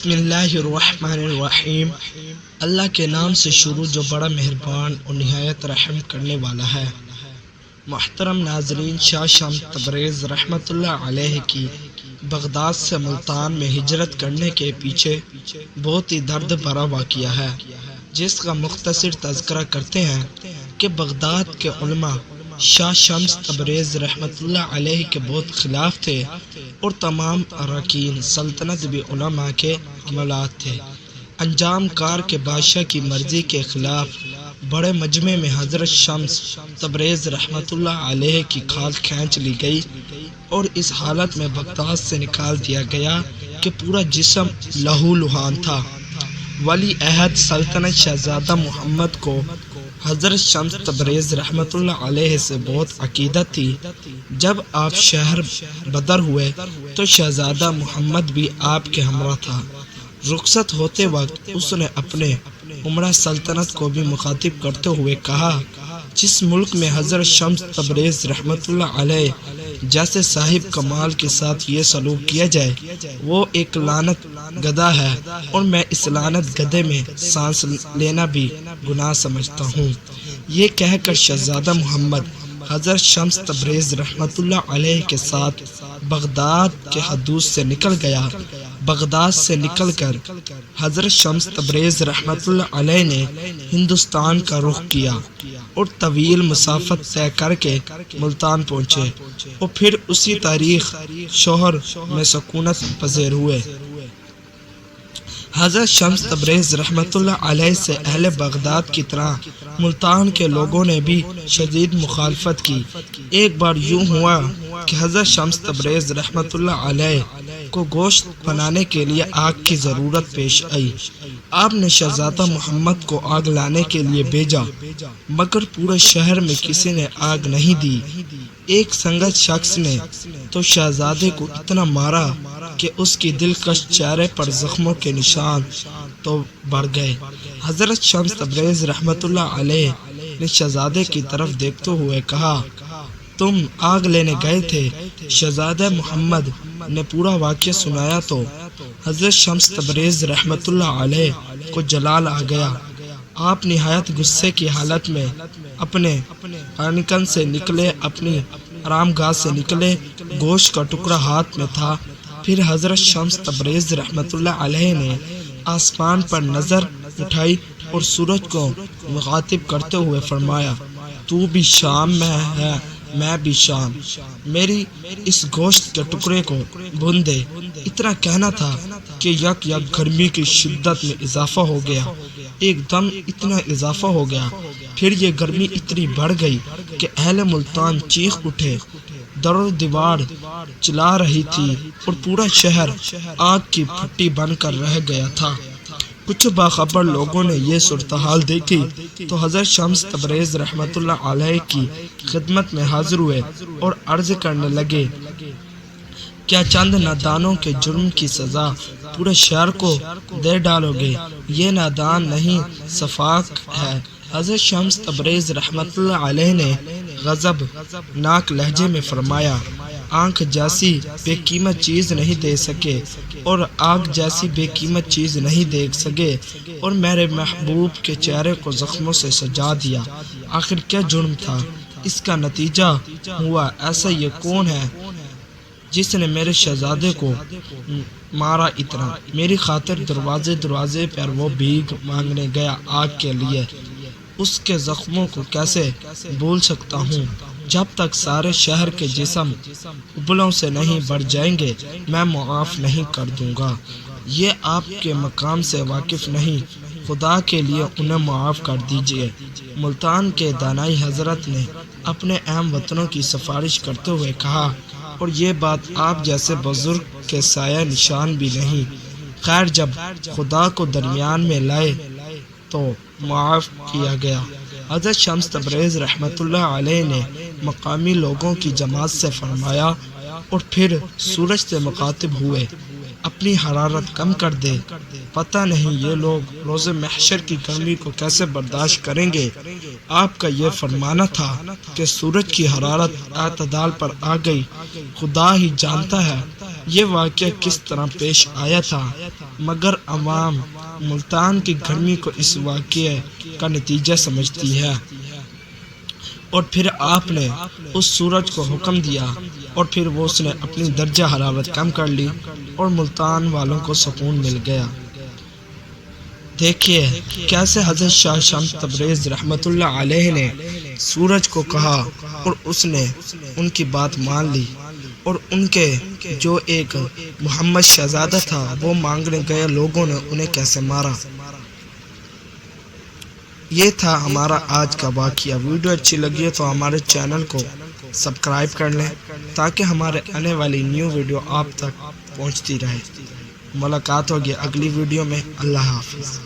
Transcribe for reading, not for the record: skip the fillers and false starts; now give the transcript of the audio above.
بسم اللہ الرحمن الرحیم۔ اللہ کے نام سے شروع جو بڑا مہربان اور نہایت رحم کرنے والا ہے۔ محترم ناظرین، شاہ شمس تبریز رحمۃ اللہ علیہ کی بغداد سے ملتان میں ہجرت کرنے کے پیچھے بہت ہی درد بھرا واقعہ ہے، جس کا مختصر تذکرہ کرتے ہیں کہ بغداد کے علماء شاہ شمس تبریز رحمۃ اللہ علیہ کے بہت خلاف تھے اور تمام اراکین سلطنت بھی علماء کے مولات تھے۔ انجام کار کے بادشاہ کی مرضی کے خلاف بڑے مجمع میں حضرت شمس تبریز رحمۃ اللہ علیہ کی کھال کھینچ لی گئی اور اس حالت میں بغداد سے نکال دیا گیا کہ پورا جسم لہو لہان تھا۔ ولی عہد سلطنت شہزادہ محمد کو حضرت شمس تبریز رحمۃ اللہ علیہ سے بہت عقیدت تھی۔ جب آپ شہر بدر ہوئے تو شہزادہ محمد بھی آپ کے ہمراہ تھا۔ رخصت ہوتے وقت اس نے اپنے عمرہ سلطنت کو بھی مخاطب کرتے ہوئے کہا، جس ملک میں حضرت شمس تبریز رحمۃ اللہ علیہ جیسے صاحب کمال کے ساتھ یہ سلوک کیا جائے وہ ایک لعنت گدھا ہے، اور میں اس لعنت گدھے میں سانس لینا بھی گناہ سمجھتا ہوں۔ یہ کہہ کر شہزادہ محمد حضرت شمس تبریز رحمۃ اللہ علیہ کے ساتھ بغداد کے حدود سے نکل گیا۔ بغداد سے نکل کر حضرت شمس تبریز رحمۃ اللہ علیہ نے ہندوستان کا رخ کیا اور طویل مسافت طے کر کے ملتان پہنچے اور پھر اسی تاریخ شوہر میں سکونت پذیر ہوئے۔ حضرت شمس تبریز رحمۃ اللہ علیہ سے اہل بغداد کی طرح ملتان کے لوگوں نے بھی شدید مخالفت کی۔ ایک بار یوں ہوا کہ حضرت شمس تبریز رحمۃ اللہ علیہ کو گوشت بنانے کے لیے آگ کی ضرورت پیش آئی۔ آپ نے شہزادہ محمد کو آگ لانے کے لیے بھیجا، مگر پورے شہر میں کسی نے آگ نہیں دی۔ ایک سنگت شخص نے تو شہزادے کو اتنا مارا کہ اس کی دلکش چہرے پر زخموں کے نشان تو بڑھ گئے۔ حضرت شمس تبریز رحمۃ اللہ علیہ نے شہزادے کی طرف دیکھتے ہوئے کہا، تم آگ لینے گئے تھے؟ شہزادہ محمد نے پورا واقعہ سنایا تو حضرت شمس تبریز رحمۃ اللہ علیہ کو جلال آ گیا۔ آپ نہایت غصے کی حالت میں اپنے خانقاہ سے نکلے، اپنی آرام گاہ سے نکلے، گوشت کا ٹکڑا ہاتھ میں تھا۔ پھر حضرت شمس تبریز رحمۃ اللہ علیہ نے آسمان پر نظر اٹھائی اور سورج کو مخاطب کرتے ہوئے فرمایا، تو بھی شام میں ہے، میں بھی شام، میری اس گوشت کے ٹکڑے کو بھون دے۔ اتنا کہنا تھا کہ یک یک گرمی کی شدت میں اضافہ ہو گیا، ایک دم اتنا اضافہ ہو گیا۔ پھر یہ گرمی اتنی بڑھ گئی کہ اہل ملتان چیخ اٹھے، در و دیوار چلا رہی تھی اور پورا شہر آگ کی پھٹی بن کر رہ گیا تھا۔ کچھ باخبر لوگوں نے یہ صورتحال دیکھی تو حضرت شمس تبریز رحمۃ اللہ علیہ کی خدمت میں حاضر ہوئے اور عرض کرنے لگے، کیا چند نادانوں کے جرم کی سزا پورے شہر کو دے ڈالو گے؟ یہ نادان نہیں، سفاک ہے۔ حضرت شمس تبریز رحمۃ اللہ علیہ نے غضب ناک لہجے میں فرمایا، آنکھ جیسی بے قیمت چیز نہیں دے سکے اور آگ جیسی بے قیمت چیز نہیں دیکھ سکے، اور میرے محبوب کے چہرے کو زخموں سے سجا دیا۔ آخر کیا جرم تھا؟ اس کا نتیجہ ہوا۔ ایسا یہ کون ہے جس نے میرے شہزادے کو مارا اتنا؟ میری خاطر دروازے دروازے پر وہ بھیک مانگنے گیا آگ کے لیے، اس کے زخموں کو کیسے بھول سکتا ہوں؟ جب تک سارے شہر کے جسم ابلوں سے نہیں بڑھ جائیں گے میں معاف نہیں کر دوں گا۔ یہ آپ کے مقام سے واقف نہیں، خدا کے لیے انہیں معاف کر دیجئے۔ ملتان کے دانائی حضرت نے اپنے اہم وطنوں کی سفارش کرتے ہوئے کہا، اور یہ بات آپ جیسے بزرگ کے سایہ نشان بھی نہیں۔ خیر، جب خدا کو درمیان میں لائے تو معاف کیا گیا۔ حضرت شمس تبریز رحمۃ اللہ علیہ نے مقامی لوگوں کی جماعت سے فرمایا اور پھر سورج سے مخاطب ہوئے، اپنی حرارت کم کر دے، پتہ نہیں یہ لوگ روز محشر کی گرمی کو کیسے برداشت کریں گے۔ آپ کا یہ فرمانا تھا کہ سورج کی حرارت اعتدال پر آ گئی، خدا ہی جانتا ہے یہ واقعہ کس طرح پیش آیا تھا، مگر عوام ملتان کی گرمی کو اس واقعے کا نتیجہ سمجھتی ہے۔ اور پھر آپ نے اس سورج کو حکم دیا اور پھر وہ اس نے اپنی درجہ حرارت کم کر لی اور ملتان والوں کو سکون مل گیا۔ دیکھیے کیسے حضرت شاہ شمس تبریز رحمۃ اللہ علیہ نے سورج کو کہا اور اس نے ان کی بات مان لی، اور ان کے جو ایک محمد شہزادہ تھا وہ مانگنے گئے لوگوں نے انہیں کیسے مارا۔ یہ تھا ہمارا آج کا واقعہ۔ ویڈیو اچھی لگی ہے تو ہمارے چینل کو سبسکرائب کر لیں تاکہ ہمارے آنے والی نیو ویڈیو آپ تک پہنچتی رہے۔ ملاقات ہوگی اگلی ویڈیو میں۔ اللہ حافظ۔